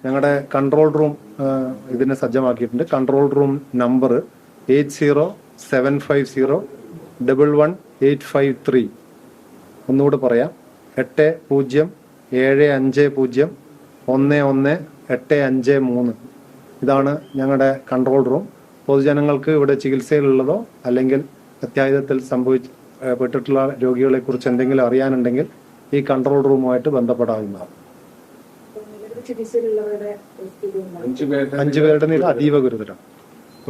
ഞങ്ങളുടെ control room ഇതിനെ സജ്ജമാക്കിയിട്ടുണ്ട്. Control room number 8075011853. ഒന്നുകൂടെ പറയാം, 8075011853. ഇതാണ് ഞങ്ങളുടെ കൺട്രോൾ റൂം. പൊതുജനങ്ങൾക്ക് ഇവിടെ ചികിത്സയിലുള്ളതോ അല്ലെങ്കിൽ അത്യാഹിതത്തിൽ പെട്ടിട്ടുള്ള രോഗികളെ കുറിച്ച് എന്തെങ്കിലും അറിയാനുണ്ടെങ്കിൽ ഈ കൺട്രോൾ റൂമുമായിട്ട് ബന്ധപ്പെടാവുന്നതാണ്. 5 പേരുടെ നില അതീവ ഗുരുതരം.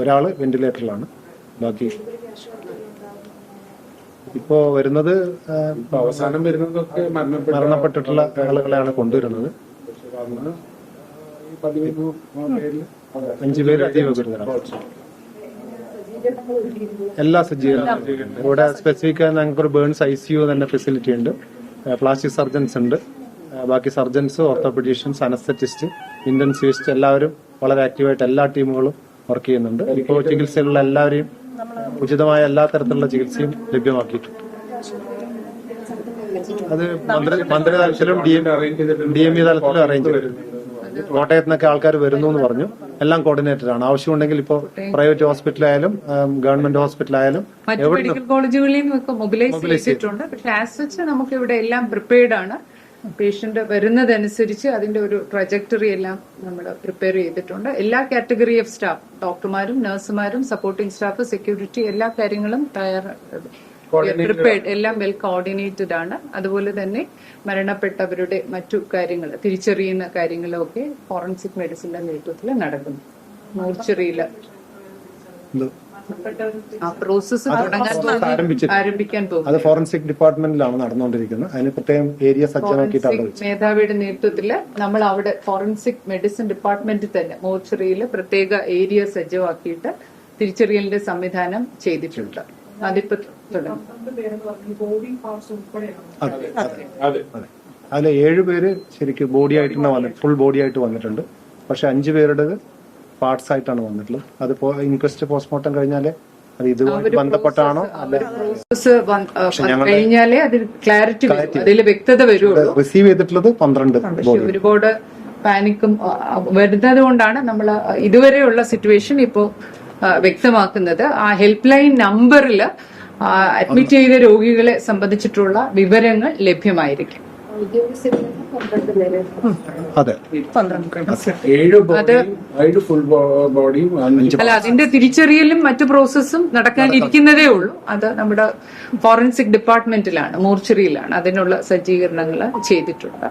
ഒരാള് വെന്റിലേറ്ററിലാണ്. ബാക്കി ഇപ്പോ വരുന്നത് അവസാനം വരുന്നതൊക്കെ മരണപ്പെട്ടിട്ടുള്ള ആളുകളെയാണ് കൊണ്ടുവരുന്നത്. 5 പേര് അതീവ ഗുരുതരം. എല്ലാ സജ്ജീകരണവും ഇവിടെ സ്പെസിഫിക് ആയി ഞങ്ങൾക്കൊരു ബേൺസ് ICU തന്നെ ഫെസിലിറ്റി ഉണ്ട്. പ്ലാസ്റ്റിക് സർജൻസ് ഉണ്ട്. ബാക്കി സർജൻസ്, ഓർത്തോപെഡീഷ്യൻസ്, അനസ്തറ്റിസ്റ്റ്, ഇന്റൻസിവിസ്റ്റ് എല്ലാവരും വളരെ ആക്റ്റീവായിട്ട് എല്ലാ ടീമുകളും വർക്ക് ചെയ്യുന്നുണ്ട്. ഇപ്പോൾ ചികിത്സയിലുള്ള എല്ലാവരെയും ഉചിതമായ എല്ലാ തരത്തിലുള്ള ചികിത്സയും ലഭ്യമാക്കിയിട്ടുണ്ട്. അത് മന്ത്രി തലത്തിലും DME തലത്തിലും അറേഞ്ച് ചെയ്തിട്ടുണ്ട്. കോട്ടയത്ത് നിന്നൊക്കെ ആൾക്കാർ വരുന്നു എന്ന് പറഞ്ഞു. എല്ലാം കോർഡിനേറ്റഡ് ആണ്. ആവശ്യമുണ്ടെങ്കിൽ ഇപ്പോൾ പ്രൈവറ്റ് ഹോസ്പിറ്റലായാലും ഗവൺമെന്റ് ഹോസ്പിറ്റലായാലും മറ്റു മെഡിക്കൽ കോളേജുകളിലും ഒക്കെ മൊബിലൈസ് ചെയ്തിട്ടുണ്ട്. പക്ഷെ ആസ് സച്ച് നമുക്ക് ഇവിടെ എല്ലാം പ്രിപ്പയർഡ് ആണ്. പേഷ്യന്റ് വരുന്നതനുസരിച്ച് അതിന്റെ ഒരു ട്രജക്ടറി എല്ലാം നമ്മൾ പ്രിപ്പയർ ചെയ്തിട്ടുണ്ട്. എല്ലാ കാറ്റഗറി ഓഫ് സ്റ്റാഫ്, ഡോക്ടർമാരും നഴ്സുമാരും സപ്പോർട്ടിംഗ് സ്റ്റാഫ്, സെക്യൂരിറ്റി, എല്ലാ കാര്യങ്ങളും പ്രിപ്പയർഡ്, എല്ലാം വെൽ കോർഡിനേറ്റഡ് ആണ്. അതുപോലെ തന്നെ മരണപ്പെട്ടവരുടെ മറ്റു കാര്യങ്ങൾ തിരിച്ചറിയുന്ന കാര്യങ്ങളൊക്കെ ഫോറൻസിക് മെഡിസിന്റെ നേതൃത്വത്തിൽ നടക്കുന്നു. മോർച്ചറിയില് പ്രോസസ് ആരംഭിക്കാൻ പോകും. അത് ഫോറൻസിക് ഡിപ്പാർട്ട്മെന്റിലാണ് നടന്നുകൊണ്ടിരിക്കുന്നത്. അതിന് പ്രത്യേകം ഏരിയ സജ്ജമാക്കിയിട്ടാണ് മേധാവിയുടെ നേതൃത്വത്തില് നമ്മൾ അവിടെ ഫോറൻസിക് മെഡിസിൻ ഡിപ്പാർട്ട്മെന്റിൽ തന്നെ മോർച്ചറിയിൽ പ്രത്യേക ഏരിയ സജ്ജമാക്കിയിട്ട് തിരിച്ചറിയലിന്റെ സംവിധാനം ചെയ്തിട്ടുണ്ട്. അതിപ്പോ അതിൽ 7 പേര് ശരിക്കും ബോഡി ആയിട്ട് ഫുൾ ബോഡി ആയിട്ട് വന്നിട്ടുണ്ട്. പക്ഷെ 5 പേരുടെ പാർട്സ് ആയിട്ടാണ് വന്നിട്ടുള്ളത്. അത് ഇൻക്വസ്റ്റ് പോസ്റ്റ്മോർട്ടം കഴിഞ്ഞാലേ അത് ഇതുമായി ബന്ധപ്പെട്ടാണോ കഴിഞ്ഞാലേ അതിൽ ക്ലാരിറ്റി അതിൽ വ്യക്തത വരുള്ളൂ. റിസീവ് ചെയ്തിട്ടുള്ളത് 12 ബോഡി. ഒരുപാട് പാനിക്കും വരുന്നത് കൊണ്ടാണ് നമ്മൾ ഇതുവരെയുള്ള സിറ്റുവേഷൻ ഇപ്പോ വ്യക്തമാക്കുന്നത്. ആ ഹെൽപ്പ് ലൈൻ നമ്പറിൽ അഡ്മിറ്റ് ചെയ്ത രോഗികളെ സംബന്ധിച്ചിട്ടുള്ള വിവരങ്ങൾ ലഭ്യമായിരിക്കും. അതെ, അല്ല, അതിന്റെ തിരിച്ചറിയലും മറ്റു പ്രോസസ്സും നടക്കാനിരിക്കുന്നതേ ഉള്ളൂ. അത് നമ്മുടെ ഫോറൻസിക് ഡിപ്പാർട്ട്മെന്റിലാണ്, മോർച്ചറിയിലാണ് അതിനുള്ള സജ്ജീകരണങ്ങൾ ചെയ്തിട്ടുണ്ട്.